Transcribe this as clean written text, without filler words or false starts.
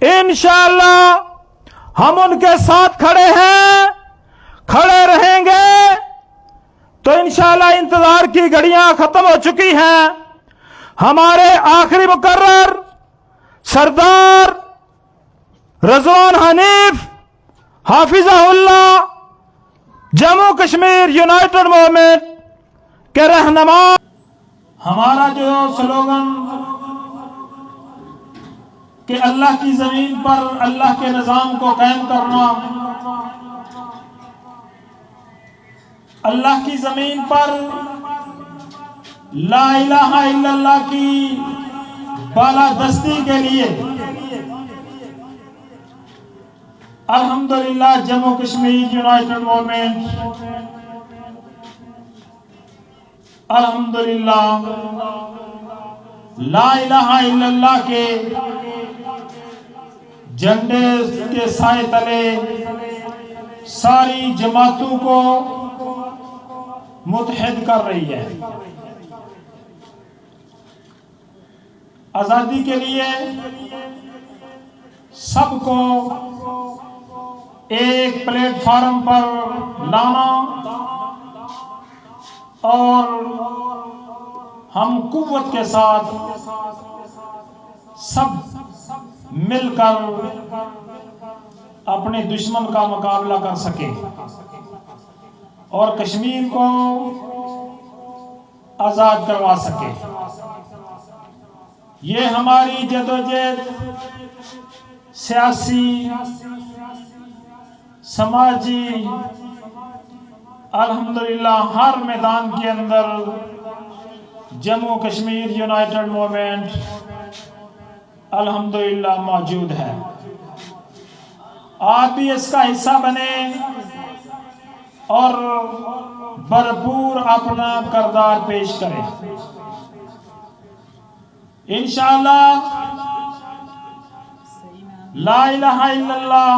इंशाअल्लाह हम उनके साथ खड़े हैं, खड़े रहेंगे। तो इंशाअल्लाह इंतजार की घड़ियां खत्म हो चुकी हैं। हमारे आखिरी मुकर्रर सरदार रज़वान हनीफ हाफिज़हुल्लाह जम्मू कश्मीर यूनाइटेड मूवमेंट के रहनुमा। हमारा जो स्लोगन कि अल्लाह की जमीन पर अल्लाह के निज़ाम को कायम करना, अल्लाह की जमीन पर ला इलाहा इल्लल्लाह की बालादस्ती के लिए अल्हम्दुलिल्लाह जम्मू कश्मीर यूनाइटेड मूवमेंट अल्हम्दुलिल्लाह ला इलाहा इल्लल्लाह के झंडे के साए तले सारी जमातों को मुत्तहिद कर रही है। आजादी के लिए सबको एक प्लेटफार्म पर लाना और हम कुव्वत के साथ सब मिलकर अपने दुश्मन का मुकाबला कर सके और कश्मीर को आजाद करवा सके। ये हमारी जदोजहद सियासी, समाजी, अल्हम्दुलिल्लाह हर मैदान के अंदर जम्मू कश्मीर यूनाइटेड मूवमेंट अल्हम्दुलिल्लाह मौजूद है। आप भी इसका हिस्सा बने और भरपूर अपना किरदार पेश करें। इंशाअल्लाह ला इलाहा इल्लल्लाह